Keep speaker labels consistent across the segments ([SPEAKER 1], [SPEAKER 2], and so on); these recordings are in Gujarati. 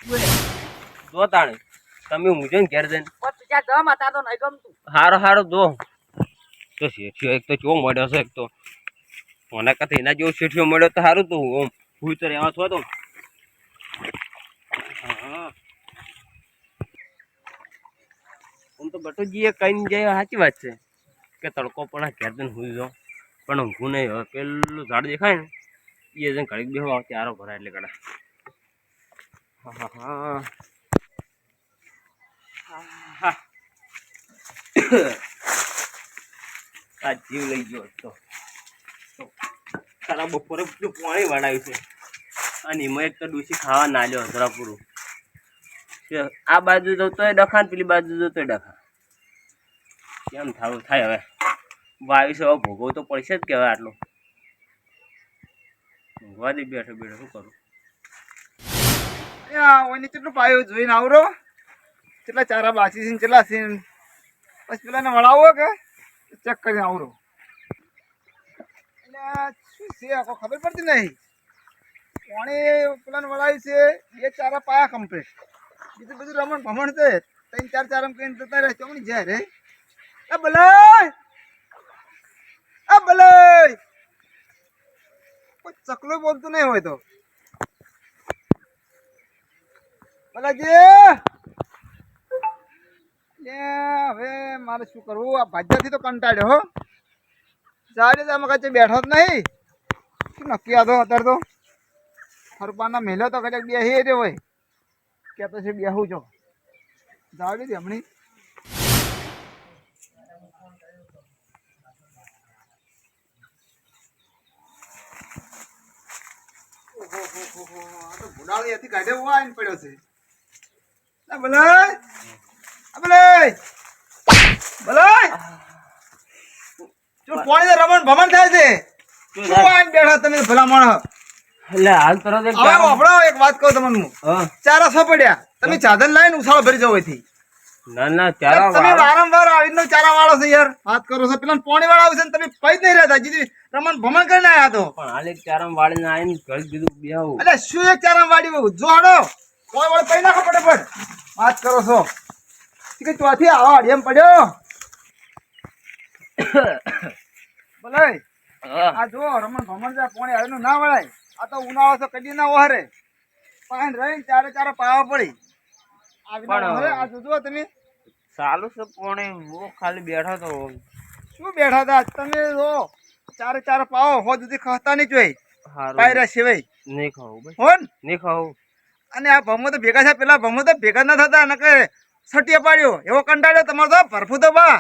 [SPEAKER 1] જો તાણે તમે ઊંઘજો ને ઘેર જઈને
[SPEAKER 2] ત્યાં જમ હતા તો નહીં ગમતું.
[SPEAKER 1] હારો હારો જો તો શેઠિયો એક તો કેવો મળ્યો છે એક તો મને કથે એના જેવો શેઠિયો મળ્યો તો સારું તું ઓમ હું તો રહેવા છો તો હા આમ તો બટુજીએ કઈ જાય સાચી વાત છે કે તડકો પણ ઘેર જઈને હુઈ જાઉં પણ ઊંઘું નહીં હવે પેલું ઝાડ દેખાય ને એ જઈને ઘડીક બેહવા આવે ત્યારો ભરાય એટલે કડા હા હા હા આ જીવ લઈ ગયો તો તારા બપોરે બધું પાણી વળાવ્યું છે અને એમાં એક તો ડૂસી ખાવા ના લ્યો જરા પૂરું આ બાજુ જતોય ડખા પેલી બાજુ જતોય ડખા કેમ થાવું થાય હવે વાયુ છે હવે ભોગવવું તો પડશે જ કે હવે આટલું ભોગવા દે બેઠો બેઠો શું કરું
[SPEAKER 3] ઓની કેટલું પાયો જોઈને આવરો કેટલા ચારા બાસી છે કેટલા છે પછી પેલા ને વળાવો કે ચેક કરીને આવરો એટલે શું છે આખો ખબર પડતી નહીં કોણે પેલા વળાવ્યું છે એ ચારા પાયા કમ્પ્લીટ બીજું બધું રમણ ભમણ છે 3-4 ચારા કહીને જતા રહે ચોમની જાય રે એ બલય કોઈ ચકલો બોલતું નહીં હોય તો બલાજી હવે મારે શું કરવું આ ભાજ્યાથી તો કંટાળ્યો હો સારી તમે કચ્છે બેઠો જ નહીં શું નક્કી આતો અત્યારે તો ફરપાના મેલો તો કદાચ બેસી રહ્યો હોય કે પછી બેહું છો જાવડી દે હમણી ભુડાળી હતી કાઢે આવીને પડ્યો છે રમણ ભમણ થાય છે શું આવીને બેઠા તમે ભલા માણસ
[SPEAKER 1] એટલે હાલ તરત એક
[SPEAKER 3] એક વાત કહું તમને ચારા સો પડ્યા તમે ચાદર લાવીને ઉછાળો ભરી જાવ એથી
[SPEAKER 1] ના ના ચારા
[SPEAKER 3] તમે વારંવાર આવીને ચારા વાળો છે યાર વાત કરો છો પેલા પાણી વાળા આવશે ને તમે પૈ જ નહીં રહેતા જીતી રમણ ભમણ કરીને આવ્યા તો
[SPEAKER 1] પણ હાલ એક ચારામ વાળીને આવીને ઘડી દીધું બેહું
[SPEAKER 3] એટલે શું એક ચારામ વાળી જો હાડો કોઈ વાળો પૈ નાખો ફટાફટ વાત કરો છો કે ચોથી આવો અડિયમ પડ્યો ભલે આ જો રમણ ભમણ જાય પાણી આવીને ના વળાય આ તો ઉનાળો તો કદી ના ઓહરે પાણી રહીને ચારે પાવા પડી આ જોજો તમે
[SPEAKER 1] ચાલુ છે પાણી હું ખાલી બેઠો તો
[SPEAKER 3] શું બેઠા હતા તમે જો ચારે પાવો હો સુધી ખાતા નહીં જોઈ પાયરા સિવાય
[SPEAKER 1] નહીં ખાવું
[SPEAKER 3] હોન
[SPEAKER 1] નહીં ખાવું
[SPEAKER 3] અને આ ભમો તો ભેગા છે પેલા ભમો તો ભેગા ના થતા ને કે સટિયા પાડ્યો એવો કંટાળ્યો તમારો તો ભરફુ તો બા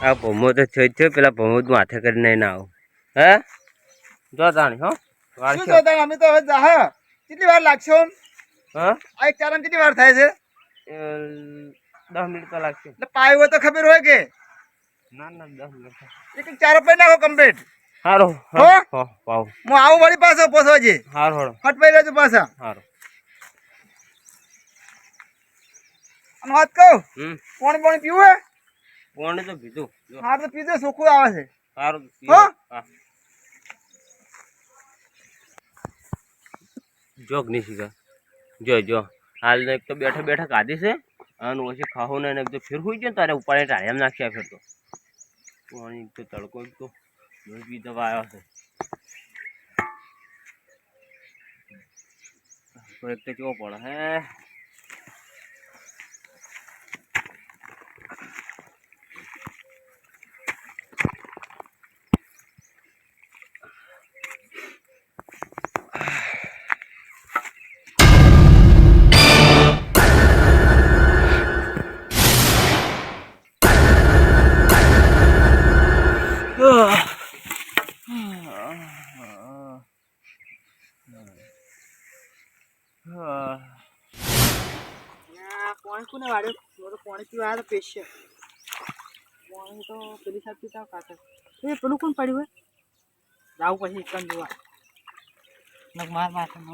[SPEAKER 1] આ ભમો તો છે પેલા ભમો માથે કરીને ના આવું હે જો તાણી હો
[SPEAKER 3] શું જોતા અમે તો હવે જાહ કેટલી વાર લાગશે
[SPEAKER 1] હા
[SPEAKER 3] આ એક ચારામાં કેટલી વાર થાય છે
[SPEAKER 1] 10 મિનિટ તો લાગશે
[SPEAKER 3] એટલે પાયો હોય તો ખબર હોય કે
[SPEAKER 1] ના ના 10 મિનિટ
[SPEAKER 3] એક ચારો પૈ નાખો કમ્પ્લીટ
[SPEAKER 1] હારો
[SPEAKER 3] હો
[SPEAKER 1] પાવ
[SPEAKER 3] હું આવું વળી પાછો પોસવાજી
[SPEAKER 1] હારો હારો
[SPEAKER 3] હટવાઈ રહેજો પાછા
[SPEAKER 1] હારો
[SPEAKER 3] અને વાત કહું પાણી પીવું હે
[SPEAKER 1] પાણી તો પીધું
[SPEAKER 3] હાર તો પીધું સુખું આવે છે
[SPEAKER 1] સારું
[SPEAKER 3] હો
[SPEAKER 1] જોગ નહીં શીખા જો હાલ એક તો બેઠા બેઠા કાઢી છે અને ઓછી ખાવું ને એક તો ફેર હોઈ ગયો ને તારે ઉપાડે ટાળિયામાં નાખ્યા ફેર તો પાણી તો તડકો એક તો બી દવા આવ્યો છે એક તો કેવો પડે હે
[SPEAKER 2] પાણી કોને વાળ્યો તો પાણી પીવા આવ્યા તો પેશિયલ પાણી તો પેલી સાહેબ પીતા કાકા એ પેલું કોણ પડ્યું હોય જાવું પછી એકદમ જોવા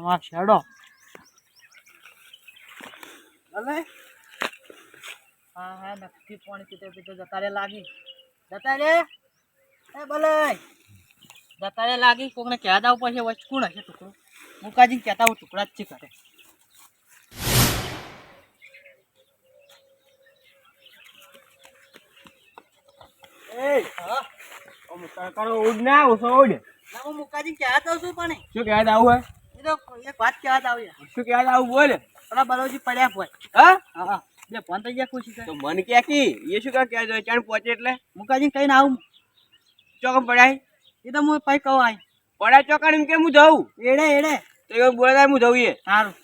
[SPEAKER 2] માર શેડો ભલે હા નક્કી પાણી પીતે જતા રે લાગી જતા રે એ ભલે દતારે લાગી કોકને કહેવા દાવ પડશે વચ્ચે કોણ હશે ટુકડો મુકાજીને કહેતા હું ટુકડા જ છે કરે
[SPEAKER 1] એ
[SPEAKER 2] હા
[SPEAKER 1] ઓમ તડકાનો ઉડ ના ઓછો ઉડ
[SPEAKER 2] ના હું મુકાજીને કહેવા દઉં છું પણ
[SPEAKER 1] શું કહેવા આવું હે
[SPEAKER 2] એ તો એક વાત કહેવા દાવ યાર
[SPEAKER 1] શું કહેવા આવું બોલ
[SPEAKER 2] પેલા બરોજી પડ્યા હોય
[SPEAKER 1] હા
[SPEAKER 2] હા બે ફોન થઈ ગયા ખુશી
[SPEAKER 1] તો મન કે કી એ શું કહેવા જોઈએ ચાણ પહોંચે એટલે
[SPEAKER 2] મુકાજીને કહીને આવું
[SPEAKER 1] ચોકમ પડાય
[SPEAKER 2] એ તો હું પછી કહું આય
[SPEAKER 1] પડા ચોકાણ એમ કે હું જાઉં
[SPEAKER 2] એડે એડે
[SPEAKER 1] તો એવું બોલે હું જવું એ
[SPEAKER 2] સારું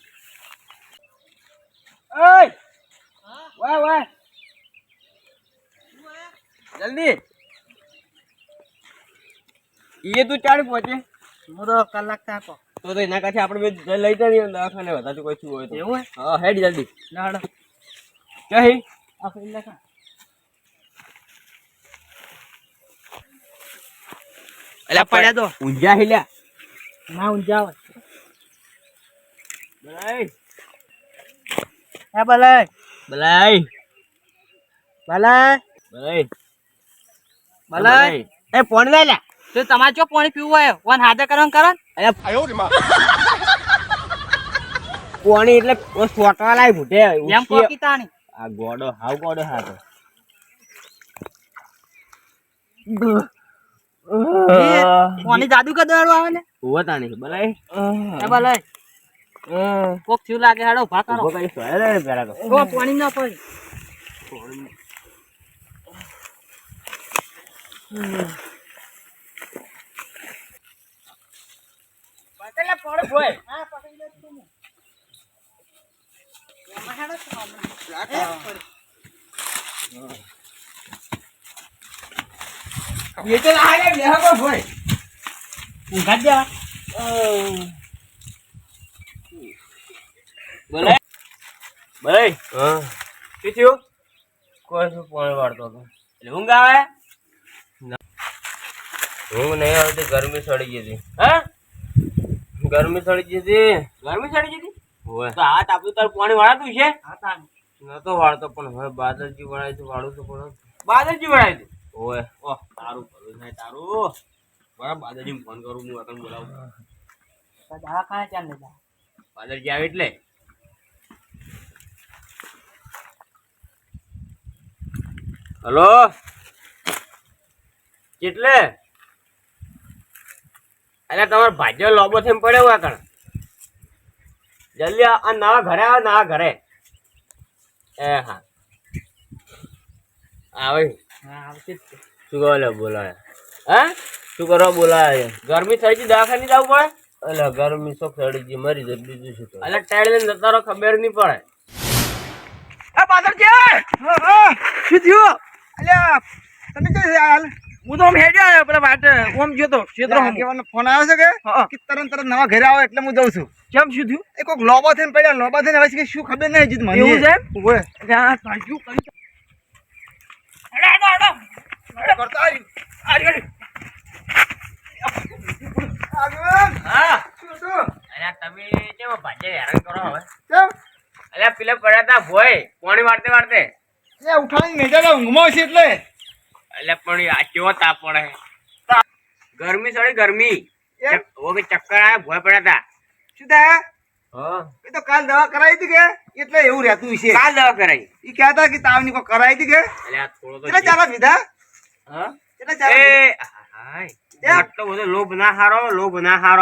[SPEAKER 1] ઓય વાય વાય જલ્દી એ તું ચાડ પહોંચે
[SPEAKER 2] હું તો કલાક ત્યાં કહો
[SPEAKER 1] તો એના કાছে આપણે બે લઈ જઈએ દવાખાને વધારે કોઈ શું હોય તો
[SPEAKER 2] એવું હે
[SPEAKER 1] હા હેડ જલ્દી
[SPEAKER 2] ના હડો
[SPEAKER 1] કહી
[SPEAKER 2] આ ફરી લખા
[SPEAKER 1] અલ્યા
[SPEAKER 2] પડ્યા દો
[SPEAKER 1] ઊંઝા હિલ્યા
[SPEAKER 2] ના ઊંઝા હોય
[SPEAKER 1] બલાઈ
[SPEAKER 2] હે ભલે
[SPEAKER 1] બલાઈ
[SPEAKER 2] ભલે
[SPEAKER 1] બલાઈ
[SPEAKER 2] ભલે એ પાણી લઈ લે તો તમારે જો પાણી પીવું હોય વન હાથે કરવાનું કરો
[SPEAKER 1] પાણી એટલે સોટવા લાય ભૂટે
[SPEAKER 2] એમ કોકી તાણી
[SPEAKER 1] આ ગોડો હાવ ગોડો હાથો
[SPEAKER 2] પાણી જાદુ કે દડો આવે ને
[SPEAKER 1] ઉભો તાણી બલાઈ
[SPEAKER 2] એ ભલે કોક થયું લાગે હાડો ઉભા કરો
[SPEAKER 1] ઉભો કરી સોય રે પેલા તો
[SPEAKER 2] ઓ પાણી ના પડે
[SPEAKER 1] પકડલા પોડો ભોય
[SPEAKER 2] હા પકડી લે તું એમાં હાડો
[SPEAKER 1] ये तो आ गया यहाँ पर भोय
[SPEAKER 2] ઊંઘા જા
[SPEAKER 1] બોલે બોલે હા શું થયું કોઈ શું પાણી વાળતો હતો એટલે ઊંઘ આવે ઊંઘ નહીં આવતી ગરમી સડી ગઈ હતી હા ગરમી સડી ગઈ હતી ગરમી સડી ગઈ હતી હોય તો હાથ આપણું તાર પાણી વાળાતું છે
[SPEAKER 2] હા તાણી
[SPEAKER 1] નતો વાળતો પણ હવે બાદલજી વળાય તો વાળું તો પણ બાદલજી વળાય તું ઓય ઓહ તારું ભલું થાય તારું બરાબર બાદલજીને ફોન કરું હું એકન બોલાવું
[SPEAKER 2] દવાખાને ચાલ લઈ જા
[SPEAKER 1] બાદલજી આવે એટલે હલો કેટલે અરે તમારો ભાજ્યો લોબો થઈને પડ્યો આ કણ જલ્દી આ નવા ઘરે આવો નવા ઘરે એ હા આવે
[SPEAKER 2] હા આવતી જ છે
[SPEAKER 1] શું કહો લે બોલાય હા શું કરવા બોલાય ગરમી થઈ ગઈ દવાખાને જવું પડે એટલે ગરમી શોખ ચડી ગઈ મરી જાય બીજું શું તો એટલે ટાઈડ લઈને જતા રહો ખબર નહીં પડે
[SPEAKER 3] આ બાદરજી શું થયું અલ્યા તમે કઈ હાલ
[SPEAKER 2] હું તો આમ હેડ્યો આવ્યો પેલા વાટ ઓમ જોતો ક્ષેત્ર
[SPEAKER 3] આગેવાનો ફોન આવ્યો છે કે તરત નવા ઘરે આવો એટલે હું જઉં છું
[SPEAKER 2] કેમ શું થયું
[SPEAKER 3] એ કોઈક લોબો થઈને પડ્યા લોબો થઈને હવે શું ખબર નહીં જીત મને
[SPEAKER 2] એવું છે?
[SPEAKER 3] ઓય
[SPEAKER 2] આ સાજુ કરી હેડો હેડો હેડો
[SPEAKER 3] કરતા આવી આગેવાન
[SPEAKER 1] હા
[SPEAKER 3] શું શું
[SPEAKER 1] અરે તમે કેમ ભાજે હેરાન કરો હવે
[SPEAKER 3] કેમ
[SPEAKER 1] અલ્યા પેલા પડ્યા તા ભોય પાણી વાળતે વાળતે
[SPEAKER 3] એ ઉઠાણી નહીં જાય ઊંઘમાં છે એટલે
[SPEAKER 1] અલ્યા પણ આ કેવો તાપ પડે ગરમી સડી ગરમી
[SPEAKER 3] એમ?
[SPEAKER 1] ઓકે ચક્કર આયા ભોય પડ્યા તા
[SPEAKER 3] શું થાય
[SPEAKER 1] હા
[SPEAKER 3] એ તો કાલ દવા કરાવી હતી કે એટલે એવું રહેતું છે
[SPEAKER 1] કાલ દવા કરાઈ
[SPEAKER 3] એ કહેતા કે તાવની કોઈ કરાવી હતી કે
[SPEAKER 1] અલ્યા થોડો તો
[SPEAKER 3] કેટલા ચાલા પીધા
[SPEAKER 1] હા
[SPEAKER 3] કેટલા ચાલા
[SPEAKER 1] એ હાય આટલો બધો લોભ ના હારો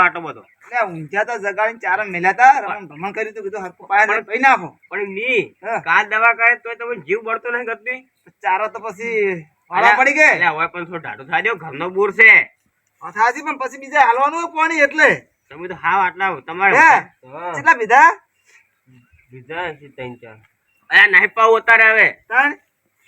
[SPEAKER 1] આટલો બધો
[SPEAKER 3] એટલે ઊંઝા તો જગાડીને ચારણ મેલ્યા તા રમણ ભમણ કર્યું તું કીધું હરખું પાયા ભાઈ નાખો
[SPEAKER 1] પણ ની
[SPEAKER 3] હા.
[SPEAKER 1] કાલ દવા કરે તો તમે જીવ બળતો નહીં ગતની
[SPEAKER 3] ચારો તો પછી વાળા પડી ગઈ
[SPEAKER 1] અલ્યા હવે પણ થોડું ઢાઢું થાય દો ઘરનો બોર છે
[SPEAKER 3] થાજી પણ પછી બીજા હાલવાનું હોય પાણી એટલે
[SPEAKER 1] તમે તો હાવ આટલા તમારે
[SPEAKER 3] હે?
[SPEAKER 1] હા.
[SPEAKER 3] કેટલા પીધા
[SPEAKER 1] બીજા છે ત્રણ ચાર અલ્યા નહીં પાવ ઉતારે હવે
[SPEAKER 3] ત્રણ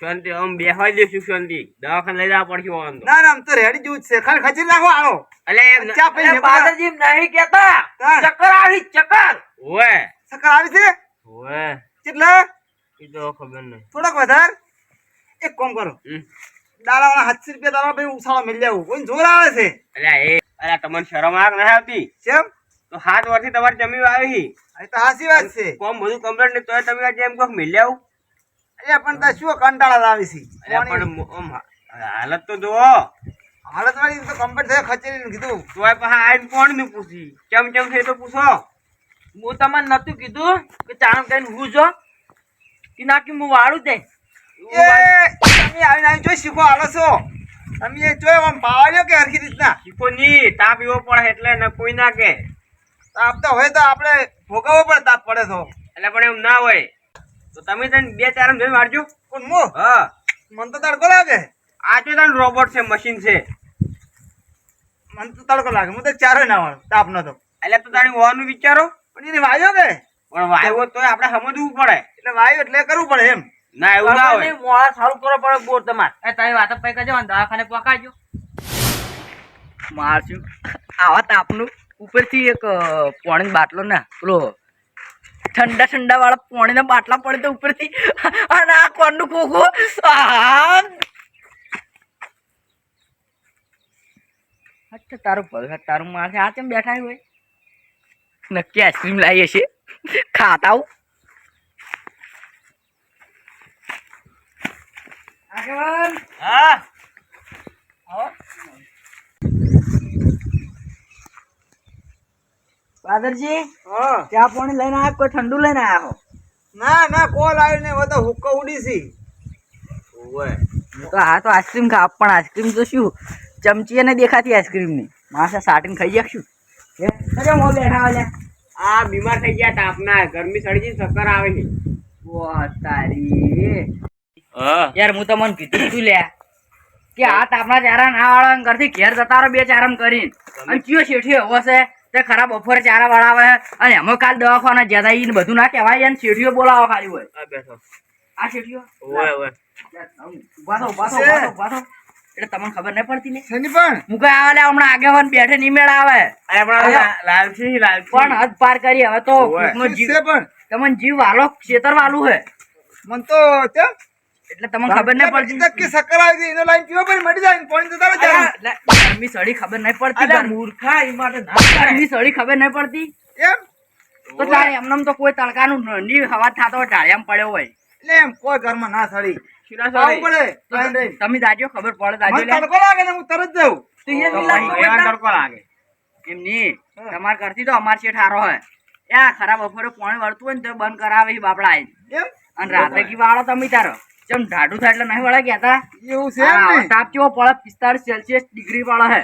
[SPEAKER 1] શાંતિ આમ બેહવા દેશું શાંતિ દવાખાને લઈ જવા પડશે વાંધો
[SPEAKER 3] ના ના આમ તો રેડી જેવું જ છે ખાલી ખચી નાખો આવો
[SPEAKER 1] અલ્યા
[SPEAKER 3] ચા પી લે
[SPEAKER 1] બાદરજી નહીં કેતા
[SPEAKER 3] હા.
[SPEAKER 1] ચક્કર આવી ચક્કર ઓએ
[SPEAKER 3] સકર આવી છે
[SPEAKER 1] ઓએ
[SPEAKER 3] કેટલા
[SPEAKER 1] એ તો ખબર નહીં
[SPEAKER 3] થોડોક વધાર એક કામ કરો
[SPEAKER 1] હમ.
[SPEAKER 3] દાડાવાળા 700 રૂપિયા દાડા ભાઈ ઉછાળો મિલ જાવ કોઈ જોર આવે છે
[SPEAKER 1] અલ્યા તમને શરમ આગ નહીં આવતી
[SPEAKER 3] કેમ
[SPEAKER 1] તો 7 વર્ષથી તમારી જમીન આવી
[SPEAKER 3] એ તો હાસી વાત છે
[SPEAKER 1] કોમ બધું કમ્પ્લીટ નહીં તોય તમે આજે એમ કહો મિલ્યા આવું
[SPEAKER 3] અલ્યા પણ તા શું કંટાળા લાવી છે
[SPEAKER 1] અલ્યા પણ આમ હાલત તો જુઓ
[SPEAKER 3] હાલત વાળી તો કમ્પ્લીટ થયો ખચેરીને કીધું
[SPEAKER 4] તોય પાછા આઈને કોણ ને પૂછી ચમ છે તો પૂછો હું તમને નતું કીધું કે ચાણ કઈને હું જો કે નાખી હું વાળું દે
[SPEAKER 3] એ તમે આવીને જોઈ શીખો હાલો છો તમે એ જોયો આમ પાવાડ્યો કે હરખી રીતના
[SPEAKER 4] શીખો ની તાપ એવો પડે એટલે ને કોઈ ના કે
[SPEAKER 3] તાપ તો હોય તો આપણે ભોગવવો પડે તાપ પડે તો
[SPEAKER 4] એટલે પણ એવું ના હોય તો તમે તને 2-4 જોઈ વાળજો
[SPEAKER 3] કોણ મો
[SPEAKER 4] હા
[SPEAKER 3] મન તો તડકો લાગે
[SPEAKER 4] આ તો તને રોબોટ છે મશીન છે
[SPEAKER 3] મન તો તડકો લાગે હું તો ચારો ના વાળું તાપ નતો
[SPEAKER 4] એટલે તો તારી હોવાનું વિચારો
[SPEAKER 3] પણ એને વાયો કે
[SPEAKER 4] પણ વાયવો તોય આપણે સમજવું પડે
[SPEAKER 3] એટલે વાયો એટલે કરવું પડે એમ
[SPEAKER 4] ના એવું ના હોય
[SPEAKER 2] મોડા સારું કરો પડે બોર તમારે એ તારી વાત પૈ કરજો દવાખાને પકાજો
[SPEAKER 5] મારશું આવા તાપનું ઉપરથી એક પાણીનો બાટલો ને પેલો ઠંડા વાળા પાણીના બાટલા પડે તો ઉપરથી અને આ કોણનું ખોખો અચ્છા તારું પગ તારું મારશે આ કેમ બેઠા હોય નક્કી આઈસ્ક્રીમ લાવીએ છીએ ખાતા આવું આગળ
[SPEAKER 4] હા
[SPEAKER 5] પાદરજી
[SPEAKER 3] હા
[SPEAKER 5] ચા પાણી લઈને આવ્યા કોઈ ઠંડુ લઈને આવ્યા હો
[SPEAKER 3] ના ના કોલ આવ્યો ને હવે તો હુક્કો ઉડી સી
[SPEAKER 5] તો હા તો આઈસ્ક્રીમ ખા પણ આઈસ્ક્રીમ તો શું ચમચી અને દેખાતી આઈસ્ક્રીમ ની માણસે સાટીને ખાઈ જશું મો બેઠા ઓલ્યા
[SPEAKER 4] આ બીમાર થઈ ગયા તાપના ગરમી સડી જઈ ચક્કર આવે છે
[SPEAKER 5] વાહ તારી
[SPEAKER 1] હા
[SPEAKER 5] યાર હું તમને કીધું તું લ્યા કે આ તાપના ચારા ના વાળા ઘરથી ઘેર જતા રહો 2 ચારમ કરીને અને કયો શેઠિયો એવો છે તે ખરાબ બપોરે ચારા વળાવે અને એમાં કાલ દવાખાના જ્યાદા ઈ બધું ના કહેવાય અને શેઠિયો બોલાવો ખાલી હોય
[SPEAKER 1] આ બેઠો
[SPEAKER 5] આ શેઠિયો
[SPEAKER 1] ઓય ઓય
[SPEAKER 5] ઉભા થો એટલે તમને ખબર નહીં પડતી ને
[SPEAKER 3] શેની પણ
[SPEAKER 5] મુકા આવે હમણાં આગેવાન બેઠે નહીં મેળ આવે
[SPEAKER 4] લાલસી
[SPEAKER 5] પણ હદ પાર કરી હવે તો
[SPEAKER 4] ઓવે.
[SPEAKER 5] કોકનો જીવ
[SPEAKER 3] છે પણ
[SPEAKER 5] તમને જીવ વાલો ખેતર વાલું હે
[SPEAKER 3] મન તો ચમ
[SPEAKER 5] એટલે તમને ખબર નહીં પડતી
[SPEAKER 3] કે શક્કર આવી ગઈ એનો લાઈન પીવો પણ મટી જાય ને પાણી તો તારે જાય
[SPEAKER 5] અલા, ગરમી સળી ખબર નહીં પડતી
[SPEAKER 4] મૂર્ખા એ માટે ના
[SPEAKER 5] ગરમી સળી ખબર નહીં પડતી
[SPEAKER 3] એમ
[SPEAKER 5] તો તારે એમનેમ તો કોઈ તડકાનું ની હવા થતો હોય ઢાળિયામાં પડ્યો હોય
[SPEAKER 3] એટલે એમ કોઈ ઘરમાં ના સડી
[SPEAKER 4] શીરા
[SPEAKER 3] આવું
[SPEAKER 4] સડી.
[SPEAKER 3] પડે
[SPEAKER 5] તો તમે દાજો ખબર પડે
[SPEAKER 3] મને
[SPEAKER 5] દાજો લે
[SPEAKER 3] તડકો લાગે ને હું તરત જાઉં
[SPEAKER 5] તો એ
[SPEAKER 4] તો
[SPEAKER 5] નહીં
[SPEAKER 4] પછી
[SPEAKER 5] લાગે
[SPEAKER 4] એવા તડકો લાગે
[SPEAKER 5] એમ નહીં તમારે કરતી તો અમાર છે ઠારો હોય યા ખરાબ બપોરે પાણી વળતું હોય ને તો બંધ કરાવે ઈ બાપડા આઈને
[SPEAKER 3] એમ
[SPEAKER 5] અને રાતે કી વાળો તમે તારો જેમ ઢાઢું થાય એટલે નહીં વળે ગયા તા
[SPEAKER 3] એવું છે એમ ને
[SPEAKER 5] તાપ કેવો પડે 45 સેલ્સિયસ ડિગ્રી પડે હે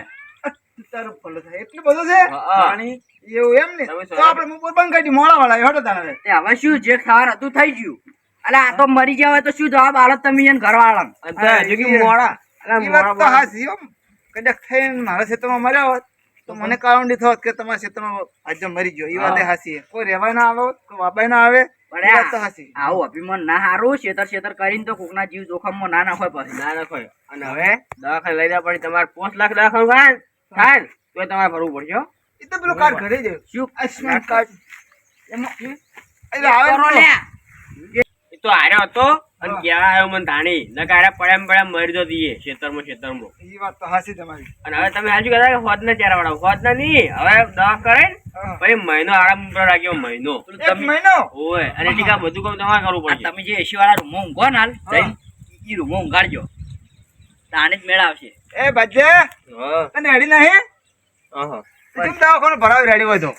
[SPEAKER 3] તારું ફળ થાય એટલું બધું છે
[SPEAKER 4] હા.
[SPEAKER 3] પાણી એવું એમ ને
[SPEAKER 4] તમે
[SPEAKER 3] તો આપણે મુંબઈ બંધ કરી મોડા વાળા હટો તારે
[SPEAKER 5] તે હવે શું જે ખાવાનું હતું થઈ ગયું અલે આ તો મરી ગયા હોય તો શું જવાબ આલો તમે એને ઘરવાળા
[SPEAKER 4] અને તો હજુ કે મોડા
[SPEAKER 3] ઈ વાત તો હાચી હો કદાચ થઈને મારા ક્ષેત્રમાં મર્યા હોત તો મને કારણથી થોત કે તમારા ક્ષેત્રમાં આજે મરી ગયો ઈ વાત હાચી કોઈ રહેવાય ના આવે કોઈ વાબાય ના આવે
[SPEAKER 5] પણ
[SPEAKER 3] ઈ વાત તો હાચી
[SPEAKER 5] આવું અભિમાન ના હારું છેતર કરીને તો કોકના જીવ જોખમમાં ના નાખો પછી
[SPEAKER 4] ના નખો અને હવે દવાખાને લઈ જવા પડે તમારે 5 લાખ દવાખાનું થાય ને તો તમારે ભરવું પડશે હો.
[SPEAKER 3] ઈ તો પેલું કાર્ડ ઘરે જ
[SPEAKER 5] શું
[SPEAKER 3] આયુષ્માન કાર્ડ
[SPEAKER 5] એમાં
[SPEAKER 3] એટલે આવે
[SPEAKER 5] કરો
[SPEAKER 3] ને
[SPEAKER 5] લ્યા.
[SPEAKER 4] એ તો હાર્યો હતો અને ક્યાં આવ્યો મને તાણી ન કાઢ્યા પડ્યા મરી તો દઈએ ખેતરમાં
[SPEAKER 3] ઈ વાત તો હાચી તમારી
[SPEAKER 4] અને હવે તમે હાજુ કહેતા કે હોદના ચારા વાળા હોદના નહીં હવે દવા કરે ને
[SPEAKER 3] હા.
[SPEAKER 4] પછી મહિનો આરામ ઉપર રાખ્યો મહિનો
[SPEAKER 3] એક મહિનો
[SPEAKER 4] ઓય અને ઠીક આ બધું કામ તમારે કરવું
[SPEAKER 5] આ
[SPEAKER 4] પડશે
[SPEAKER 5] તમે જે એસી વાળા રૂમમાં ઊંઘો ને હાલ
[SPEAKER 3] હા.
[SPEAKER 5] જઈને ઈ રૂમમાં ઊંઘાડજો તાણે જ મેળ આવશે
[SPEAKER 3] એ બજે
[SPEAKER 4] હા
[SPEAKER 3] તને રેડી નહીં
[SPEAKER 4] હા
[SPEAKER 3] કેમ દવાખાનું ભરાવી રેડી હોય તો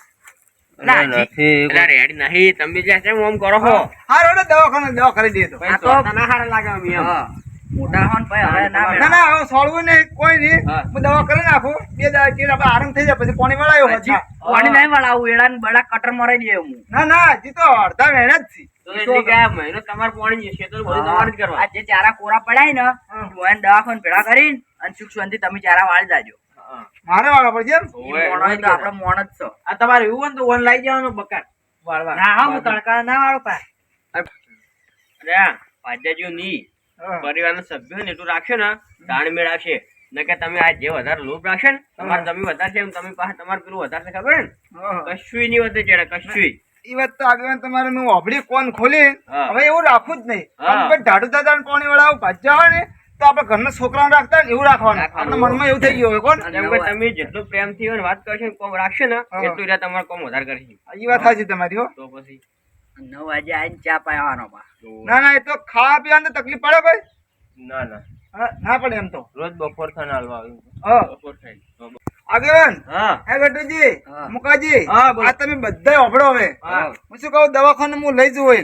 [SPEAKER 5] ના,
[SPEAKER 1] નથી
[SPEAKER 4] એટલે રેડી નહીં તમે જ્યાં છે ઓમ કરો છો
[SPEAKER 3] હા રોડે દવાખાનું દવા કરી દઈએ તો
[SPEAKER 4] પછી
[SPEAKER 5] આ તો-
[SPEAKER 4] સોતાના હારા લાગે અમને એમ.
[SPEAKER 5] હા. મોટા હો ને ભાઈ હવે ના મેળ
[SPEAKER 3] ના ના હવે સોળવું નહીં કોઈ નહીં
[SPEAKER 4] હા.
[SPEAKER 3] હું દવા કરી નાખું 2 દાડા આપણે આરામ થઈ જાય પછી પાણી વળાયો
[SPEAKER 5] આવે. હજી પાણી નહીં વળાવું એડા ને બડા કટર મરાઈ દે હું
[SPEAKER 3] ના ના હજી તો અડધા મહિના જ છે
[SPEAKER 4] તો એટલે કે આ મહિનો તમારે પાણી જશે તો બધું તમારે જ કરવા
[SPEAKER 5] આ જે ચારા કોરા પડાય ને એને દવાખાને ભેળા કરીને અને સુખ શાંતિ તમે ચારા વાળી જાજો
[SPEAKER 4] હા.
[SPEAKER 3] મારે વાળા પડશે એમ
[SPEAKER 4] ઓય.
[SPEAKER 5] ઈ મોણો હોય તો આપણે મોણ જ છો
[SPEAKER 4] આ તમારે એવું હોય ને તો ઓન લઈ જવાનું બકાત વાળવા
[SPEAKER 5] ના હા હું તડકા ના વાળો પા
[SPEAKER 4] અરે આ ભાજ્યા નહીં
[SPEAKER 3] હા.
[SPEAKER 4] પરિવારના સભ્યો ને એટલું રાખશો ને તાણ મેળ આવશે ન કે તમે આ જે વધારે લોભ રાખશો ને તમારે જમીન વધારે છે એમ તમે પાસે તમારે પેલું વધારે છે ખબર ને
[SPEAKER 3] હા.
[SPEAKER 4] કશુંય નહીં વધે ચડે કશુંય
[SPEAKER 3] ઈ વાત તો આગળ તમારે મેં ઓભળી કોણ ખોલી
[SPEAKER 4] હા.
[SPEAKER 3] હવે એવું રાખવું જ નહીં
[SPEAKER 4] હા.
[SPEAKER 3] આપણે ઢાઢું દાદા પાણી વાળા ભાજ્યા હોય ને તો આપણે ઘરના છોકરાઓને રાખતા હોય ને એવું રાખવાનું
[SPEAKER 4] રાખવાનું.
[SPEAKER 3] આપણા મનમાં એવું થઈ ગયું હોય કોણ
[SPEAKER 4] જેમ કે તમે જેટલું પ્રેમથી હોય ને વાત કરશો ને કોમ રાખશો ને
[SPEAKER 3] હા.
[SPEAKER 4] એટલું રહ્યા તમારે કોમ વધારે કરશે
[SPEAKER 3] ઈ વાત સાચી તમારી હો
[SPEAKER 4] તો પછી
[SPEAKER 5] 9 વાગે આવીને ચા પાવાનો પા
[SPEAKER 3] ના ના એ તો ખાવા પીવાની તો તકલીફ પડે ભાઈ
[SPEAKER 1] ના ના
[SPEAKER 3] હા, ના પડે એમ તો
[SPEAKER 1] રોજ બપોર થઈને હાલવા આવ્યું
[SPEAKER 3] હા
[SPEAKER 1] બપોર થઈને
[SPEAKER 3] આગેવાન
[SPEAKER 1] હા
[SPEAKER 3] હે ગટુજી
[SPEAKER 1] હા.
[SPEAKER 3] મુકાજી
[SPEAKER 1] હા, બોલો.
[SPEAKER 3] આ તમે બધા ઓભળો હવે
[SPEAKER 1] હા.
[SPEAKER 3] હું શું કહું દવાખાને હું લઈ જઉં હોય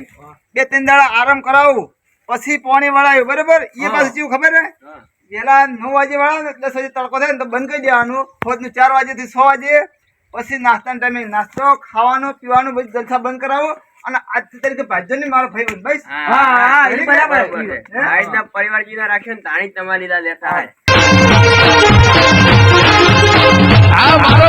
[SPEAKER 3] 2-3 દાડા આરામ કરાવું પછી પાણી વળાયું બરાબર એ
[SPEAKER 1] હા.
[SPEAKER 3] પાછું કેવું ખબર હે
[SPEAKER 1] હા.
[SPEAKER 3] વેલા 9 વાગે વળાવે ને 10 વાગે તડકો થાય ને તો બંધ કરી દેવાનું રોજનું 4 વાગ્યાથી 6 વાગે પછી નાસ્તાના ટાઈમે નાસ્તો ખાવાનું પીવાનું બધું જલસા બંધ કરાવો અને આજથી તરીકે ભાજ્યો ને મારો ભાઈ બંધ ભાઈ
[SPEAKER 1] હા,
[SPEAKER 3] એ
[SPEAKER 1] એ
[SPEAKER 3] બરાબર
[SPEAKER 1] બરાબર
[SPEAKER 3] છે.
[SPEAKER 1] છે. આ રીતના પરિવારજીને રાખ્યો ને તાણી જ તમારી લીધા લેતા હોય.
[SPEAKER 6] આ મારો